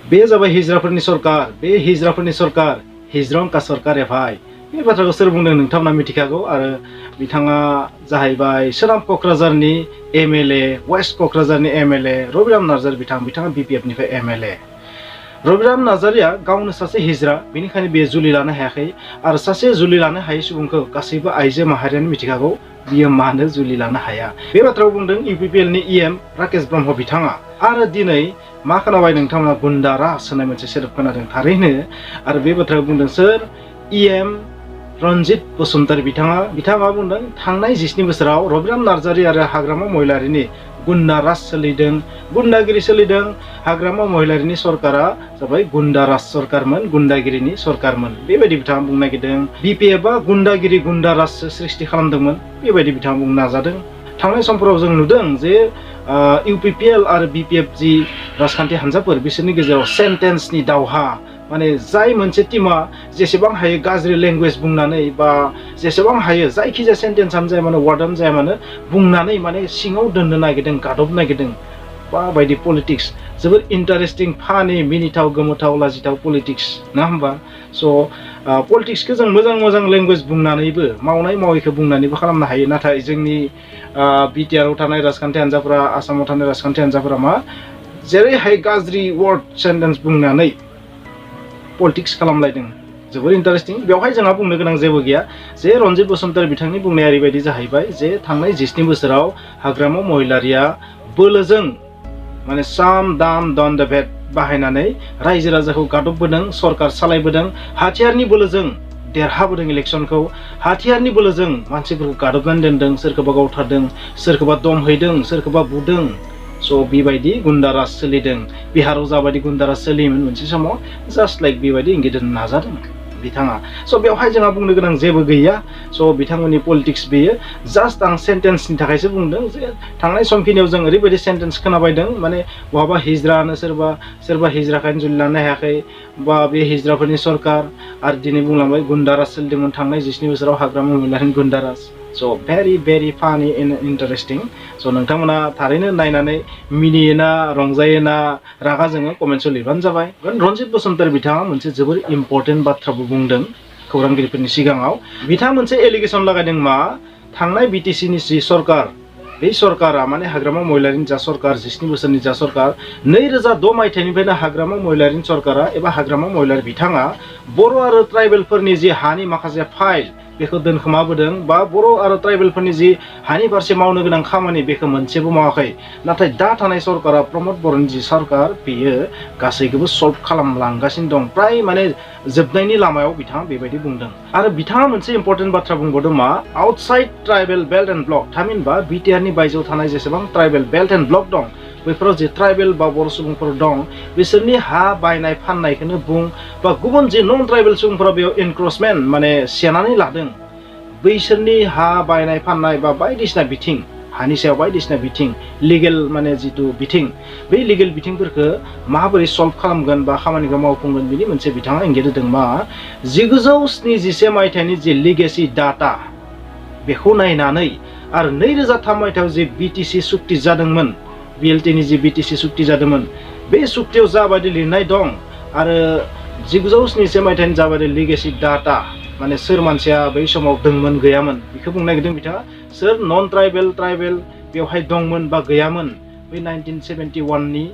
बे जाबाय हिजराफोरनि सरकार, बे हिजराफोरनि सरकार, हिजरं का सरकार भाई। बे बाथ्राखौ सोर बुंदों नोंथांमोना मिथिखागौ। आरो बिथाङा जाहैबाय सोनाब क'क्राझारनि एमएलए, वेस्ट क'क्राझारनि एमएलए रबिराम नार्जारी बिथाङा बिपिएफ निफ्राय एमएलए। रबिराम नार्जारीया गावनो सासे हिजरा, बेनिखायनो बे जुलि लानो हायाखै। आरो सासे जुलि लानो हायै सुबुंखौ गासैबो आइजो माहारियानो मिथिखागौ बियो मानो जुलि लानो हाया। बे बाथ्राखौ बुंदों UPPL नि EM राकेश ब्रह्म बिथाङा। आरो दिनै मा खोनाबाय नोंथांमोना गुन्डा राज होननाय मोनसे सोदोब खोनादों थारैनो। आरो बे बाथ्राखौ बुंदों सोर? EM रन्जित बसुमतारी बिथाङा बुंदों थांनाय 17 बोसोराव रबिराम नार्जारी आरो हाग्रामा महिलारीनि गुन्डा राज सोलिदों, गुन्डागिरि सोलिदों। हाग्रामा महिलारीनि सरकारा जाबाय गुन्डा राज सरकारमोन, गुन्डागिरिनि सरकारमोन, बेबायदि बिथाङा बुंनो नागिरदों। बिपिएफआ गुन्डागिरि गुन्डा राजसो सृष्टि खालामदोंमोन, बेबायदि बिथाङा बुंनो नाजादों। थांनाय समफोराव जों नुदों जे UPPL आरो BPF जि राजखान्थि हान्जाफोर बिसोरनि गेजेराव सेन्टेन्सनि दावहा, माने जाय मोनसे टीमा जेसेबां हायो गाज्रि लेंगुवेज बुंनानै बा जेसेबां हायो जायखिजाया सेन्टेन्सआनो जाया मानो वार्डआनो जाया मानो बुंनानै माने सिङाव दोननो नागिरदों, गादबनो नागिरदों। बायदि पलिटिक्स, जोबोद इन्टारेस्टिं, फानि, मिनिथाव, गोमोथाव, लाजिथाव पलिटिक्स ना होमबा? स' पलिटिक्सखौ जों मोजां लेंगुवेज बुंनानैबो मावनाय मावैखौ बुंनानैबो खालामनो हायो। नाथाय जोंनि बिटिआरआव थानाय राजखान्थि हान्जाफोरा, आसामाव थानाय राजखान्थि हान्जाफोरा मा जेरैहाय गाज्रि वार्ड सेन्टेन्स बुंनानै पलिटिक्स खालामलायदों। जोबोर इन्टारेस्टिं। बेवहाय जोंहा बुंनो गोनां जेबो गैया जे रन्जित बसुमतारी बिथांनि बुंनाया ओरैबायदि जाहैबाय जे थांनाय 17 बोसोराव हाग्रामा महिलारीया बोलोजों माने साम दाम दन्द भेद बाहायनानै रायजो राजाखौ गादबबोदों, सरकार सालायबोदों, हाथियारनि बोलोजों देरहाबोदों इलेक्सनखौ, हाथियारनि बोलोजों मानसिफोरखौ गादबनानै दोनदों, सोरखौबा गावथारदों, सोरखौबा दमहैदों, सोरखौबा बुदों। स' बेबायदि गुन्डा राज सोलिदों। बिहाराव जाबायदि गुन्डा राज सोलियोमोन मोनसे समाव, जास्ट लाइक बेबायदि इंगित होनो नाजादों बिथाङा। स' बेवहाय जोंहा बुंनो गोनां जेबो गैया। स' बिथांमोननि पलिटिक्स बेयो जास्ट आं सेन्टेन्सनि थाखायसो बुंदों जे थांनाय समखिनियाव जों ओरैबायदि सेन्टेन्स खोनाबायदों माने बहाबा हिजरानो सोरबा हिजराखायनो जुलि लानो हायाखै, बा बे हिजराफोरनि सरकार। आरो दिनै बुंलांबाय गुन्डा राज सोलिदोंमोन थांनाय 17 बोसोराव हाग्रामा महिलारीनि गुन्डा राज। स' भेरि फानि एन्ड इन्टारेस्टिं। स' नोंथांमोना थारैनो नायनानै मिनियोना रंजायोना रागा जोङो कमेन्ट्सआव लिरबानो जाबाय। रन्जित बसुमतारी बिथाङा मोनसे जोबोर इम्पर्टेन्ट बाथ्राबो बुंदों खौरांगिरिफोरनि सिगाङाव। बिथाङा मोनसे एलिगेसन लागायदों मा थांनाय BTCनि जि सरकार, बे सरकारा माने हाग्रामा महिलारीनि जा सरकार, 17 बोसोरनि जा सरकार, 2006 मायथाइनिफ्रायनो हाग्रामा महिलारीनि सरकारा एबा हाग्रामा महिलारी बिथाङा बर' आरो ट्राइबेलफोरनि जि हानि माखासे फाइल बेखौ दोनखोमाबोदों, बा बर' आरो ट्राइबेलफोरनि जि हानि फारसे मावनो गोनां खामानि बेखौ मोनसेबो मावाखै। नाथाय दा थानाय सरकारा प्रमद बर'नि जि सरकार बेयो गासैखौबो सल्भ खालामलांगासिनो दं, प्राय माने जोबनायनि लामायाव बिथाङा बेबायदि बुंदों। आरो बिथाङा मोनसे इम्पर्टेन्ट बाथ्रा बुंबावदों मा outside tribal belt and block, थामहिनबा बिटिआरनि बायजोआव थानाय जेसेबां ट्राइबेल बेल्ट एन्ड ब्लक दं बैफोराव जे ट्राइबेल बा बर' सुबुंफोर दं बिसोरनि हा बायनाय फाननायखौनो बुं, बा गुबुन जे नन ट्राइबेल सुबुंफोरा बेयाव एनक्रोचमेन्ट माने सेनानै लादों, बैसोरनि हा बायनाय फाननाय बा बायदिसिना बिथिं, हानि सायाव बायदिसिना बिथिं लिगेल माने जिथु बिथिं, बै लिगेल बिथिंफोरखौ माबोरै सल्भ खालामगोन बा खामानिखौ मावफुंगोन बिनि मोनसे बिथाङा इंगित होदों मा 1971 मायथाइनि जि लिगेसि डाटा बेखौ नायनानै आरो 2003 मायथाइयाव जि BTC सुक्ति जादोंमोन, BLTनि जि BTC सुक्ति जादोंमोन, बे सुक्तियाव जाबायदि लिरनाय दं आरो 1971 मायथाइनि जाबायदि लिगेसि डाटा माने सोर मानसिया बै समाव दंमोन गैयामोन बेखौ बुंनो नागिरदों बिथाङा। सोर नन ट्राइबेल ट्राइबेल बेवहाय दंमोन बा गैयामोन बै 1971नि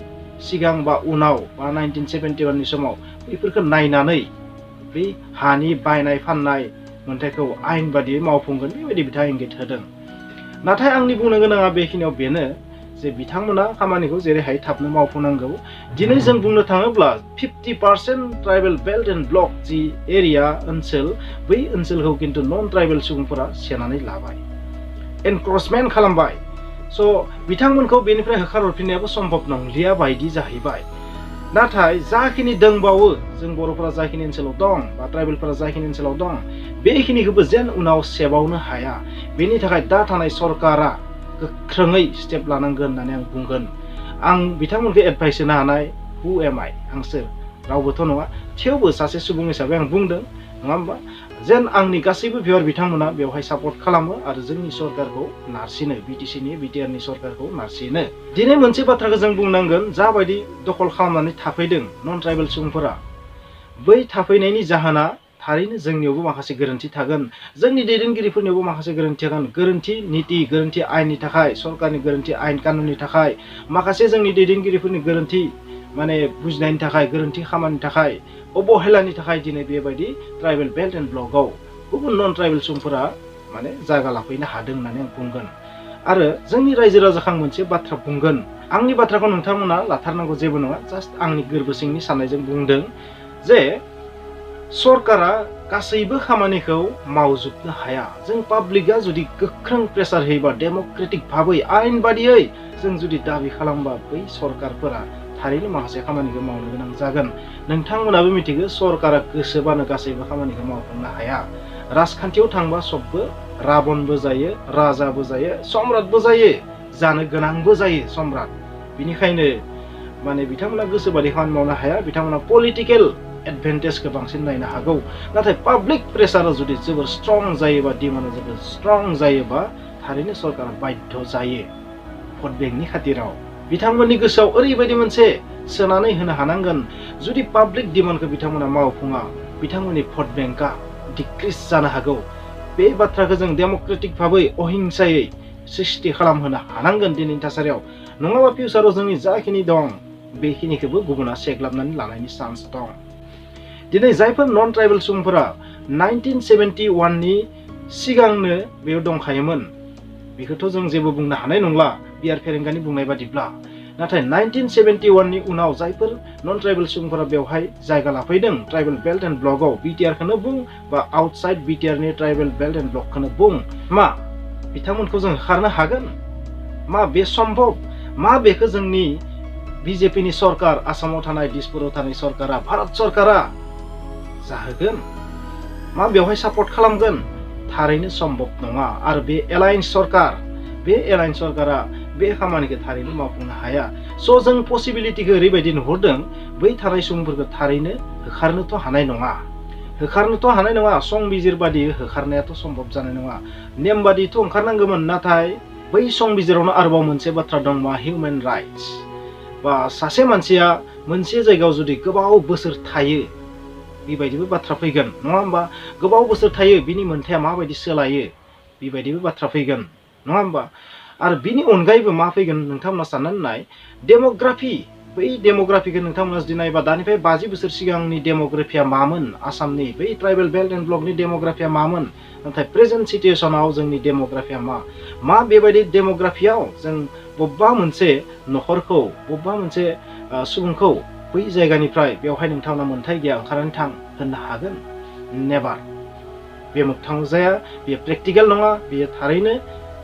सिगां बा उनाव बा 1971 नि समाव बेफोरखौ नायनानै बै हानि बायनाय फाननाय मोन्थायखौ आयेन बादियै मावफुंगोन बेबायदि बिथाङा इंगित होदों। नाथाय आंनि बुंनो गोनाङा बेखिनियाव बेनो जे बिथांमोना खामानिखौ जेरैहाय थाबनो मावफुंनांगौ। दिनै जों बुंनो थाङोब्ला 50% tribal belt and block G area ओनसोल, बै ओनसोलखौ खिन्थु नन ट्राइबेल सुबुंफोरा सेनानै लाबाय, एनक्रोचमेन्ट खालामबाय। स' बिथांमोनखौ बेनिफ्राय होखारहरफिननायाबो सम्भब नंलिया बायदि जाहैबाय। नाथाय जाखिनि दंबावो जों बर'फोरा जाखिनि ओनसोलाव दं बा ट्राइबेलफोरा जाखिनि ओनसोलाव दं बेखिनिखौबो जेन उनाव सेबावनो हाया, बेनि थाखाय दा थानाय सरकारा गोख्रोङै स्टेप लानांगोन होननानै आं बुंगोन। आं बिथांमोनखौ एडभाइस होनो हानाय हु एम आइ, आं सोर, रावबोथ' नङा, थेवबो सासे सुबुं हिसाबै आं बुंदों नङा होमबा। जेन आंनि गासैबो भिउआर बिथांमोना बेवहाय सापर्ट खालामो आरो जोंनि सरकारखौ नारसिनो बिटिसिनि बिटिआरनि सरकारखौ नारसिनो। दिनै मोनसे बाथ्राखौ जों बुंनांगोन जाबायदि दखल खालामनानै थाफैदों नन ट्राइबेल सुबुंफोरा बै थाफैनायनि जाहोना थारैनो जोंनियावबो माखासे गोरोन्थि थागोन जोंनि दैदेनगिरिफोरनियावबो माखासे गोरोन्थि थागोन गोरोन्थि नीति गोरोन्थि आयेननि थाखाय सरकारनि गोरोन्थि आयेन कानुननि थाखाय माखासे जोंनि दैदेनगिरिफोरनि गोरोन्थि माने बुजिनायनि थाखाय गोरोन्थि खामानिनि थाखाय अबहेलानि थाखाय दिनै बेबायदि ट्राइबेल बेल्ट एन्ड ब्लकआव गुबुन नन ट्राइबेल सुबुंफोरा माने जायगा लाफैनो हादों होननानै आं बुंगोन। आरो जोंनि रायजो राजाखौ आं मोनसे बाथ्रा बुंगोन आंनि बाथ्राखौ नोंथांमोना लाथारनांगौ जेबो नङा जास्ट आंनि गोरबो सिंनि साननायजों बुंदों जे सरकारा गासैबो खामानिखौ मावजोबनो हाया जों पाब्लिकआ जुदि गोख्रों प्रेसार होयोबा डेम'क्रेटिक भाबै आयेन बादियै जों जुदि दाबि खालामबा बै सरकारफोरा थारैनो माखासे खामानिखौ मावनो गोनां जागोन। नोंथांमोनाबो मिथिगौ सरकारा गोसोबानो गासैबो खामानिखौ मावफुंनो हाया राजखान्थियाव थांबा सबबो राबनबो जायो राजाबो जायो सम्राटबो जायो जानो गोनांबो जायो सम्राट बिनिखायनो माने बिथांमोना गोसोबादि खामानि मावनो हाया बिथांमोना पलिटिकेल एडभान्टेजखौ बांसिन नायनो हागौ नाथाय पाब्लिक प्रेसारा जुदि जोबोर स्ट्रं जायोबा डिमान्डा जोबोर स्ट्रं जायोबा थारैनो सरकारा बाध्य जायो भट बेंकनि खाथिराव बिथांमोननि गोसोआव ओरैबायदि मोनसे सोनानै होनो हानांगोन जुदि पाब्लिक डिमान्डखौ बिथांमोना मावफुङा बिथांमोननि भट बेंकआ डिक्रिज जानो हागौ बे बाथ्राखौ जों डेम'क्रेटिक भाबै अहिंसायै सृष्टि खालामहोनो हानांगोन दिनैनि थासारियाव नङाबा फिउचाराव जोंनि जाखिनि दं बेखिनिखौबो गुबुना सेग्लाबनानै लानायनि चान्स दं। दिनै जायफोर नन ट्राइबेल सुबुंफोरा 1971 नि सिगांनो बेयाव दंखायोमोन बेखौथ' जों जेबो बुंनो हानाय नंला बिआर फेरेंगानि बुंनाय बादिब्ला नाथाय 1971 नि उनाव जायफोर नन ट्राइबेल सुबुंफोरा बेवहाय जायगा लाफैदों ट्राइबेल बेल्ट एन्ड ब्लकआव बिटिआरखौनो बुं बा आउटसाइड बिटिआरनि ट्राइबेल बेल्ट एन्ड ब्लकखौनो बुं मा बिथांमोनखौ जों होखारनो हागोन मा बे सम्भब मा बेखौ जोंनि बिजेपिनि सरकार आसामाव थानाय दिसपुराव थानाय सरकारा भारत सरकारा जाहोगोन मा बेवहाय सापर्ट खालामगोन थारैनो सम्भब नङा आरो बे एलायन्स सरकारा बे खामानिखौ थारैनो मावफुंनो हाया स' जों पसिबिलिटिखौ ओरैबायदि नुहुरदों बै थानाय सुबुंफोरखौ थारैनो होखारनोथ' हानाय नङा संबिजिर बादि होखारनायाथ' सम्भब जानाय नङा नेम बादिथ' ओंखारनांगौमोन नाथाय बै संबिजिरावनो आरोबाव मोनसे बाथ्रा दं मा हिउमेन राइट्स बा सासे मानसिया मोनसे जायगायाव जुदि गोबाव बोसोर थायो बेबायदिबो बाथ्रा फैगोन नङा होमबा गोबाव बोसोर थायो बिनि मोनथाया माबायदि सोलायो बेबायदिबो बाथ्रा फैगोन नङा होमबा आरो बिनि अनगायैबो मा फैगोन नोंथांमोना साननानै नाय डेम'ग्राफि बै डेम'ग्राफिखौ नोंथांमोना जुदि नायबा दानिफ्राय 50 बोसोर सिगांनि डेम'ग्राफिया मामोन आसामनि बै ट्राइबेल बेल्ट एन्ड ब्लकनि डेम'ग्राफिया मामोन नाथाय प्रेजेन्ट सिचुएसनाव जोंनि डेम'ग्राफिया मा बेबायदि डेम'ग्राफियाव जों बबेबा मोनसे न'खरखौ बबेबा मोनसे सुबुंखौ बै जायगानिफ्राय बेवहाय नोंथांमोना मोन्थाय गैया ओंखारनानै थां होननो हागोन नेभार बे मोगथाङाव जाया बेयो प्रेक्टिकेल नङा बेयो थारैनो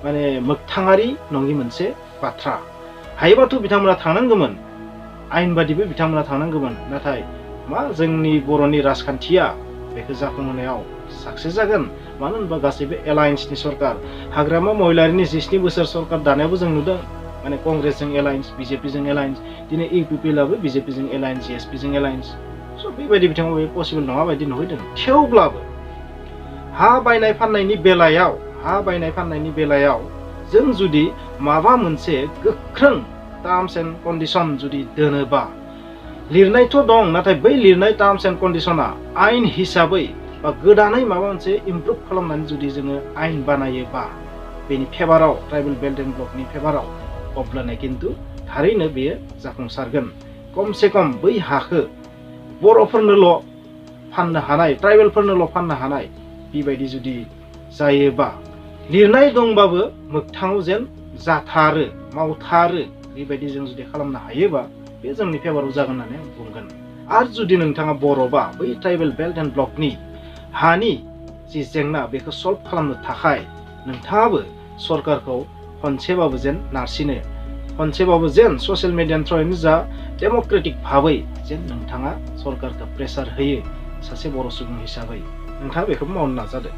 माने मोगथाङारि नङि मोनसे बाथ्रा हायोबाथ' बिथांमोना थांनांगौमोन आयेन बादिबो बिथांमोना थांनांगौमोन नाथाय मा जोंनि बर'नि राजखान्थिया बेखौ जाफुंहोनायाव साक्सेस जागोन मानो होनबा गासैबो एलायन्सनि सरकार हाग्रामा महिलारिनि 17 बोसोर सरकार दानायावबो जों नुदों माने कंग्रेसजों एलायन्स बिजेपिजों एलायन्स दिनै UPPLआबो बिजेपिजों एलायन्स एसपिजों एलायन्स स' बेबायदि बिथांमोना बे पसिबल नङा बायदि नुहैदों थेवब्लाबो हा बायनाय फाननायनि बेलायाव जों जुदि माबा मोनसे गोख्रों टार्म्स एन्ड कन्डिशन जुदि दोनोबा लिरनायथ' दं नाथाय बै लिरनाय टार्म्स एन्ड कन्डिशना आयेन हिसाबै बा गोदानै माबा मोनसे इमप्रुभ खालामनानै जुदि जोङो आयेन बानायोबा बेनि फेभाराव ट्राइबेल बेल्ट एन्ड ब्लकनि फेभाराव अब्लानो खिन्थु थारैनो बेयो जाफुंसारगोन खमसे खम बै हाखौ बर'फोरनोल' फाननो हानाय ट्राइबेलफोरनोल' फाननो हानाय बेबायदि जुदि जायोबा लिरनाय दंबाबो मोगथाङाव जेन जाथारो मावथारो बेबायदि जों जुदि खालामनो हायोबा बे जोंनि फेभाराव जागोन होननानै आं बुंगोन आरो जुदि नोंथाङा बर'बा बै ट्राइबेल बेल्ट एन्ड ब्लकनि हानि जि जेंना बेखौ सल्भ खालामनो थाखाय नोंथाङाबो सरकारखौ खनसेबाबो जेन नारसिनो खनसेबाबो जेन ससियेल मिडियानि थ्रुयैनो जा डेम'क्रेटिक भाबै जेन नोंथाङा सरकारखौ प्रेसार होयो सासे बर' सुबुं हिसाबै नोंथाङा बेखौ मावनो नाजादो।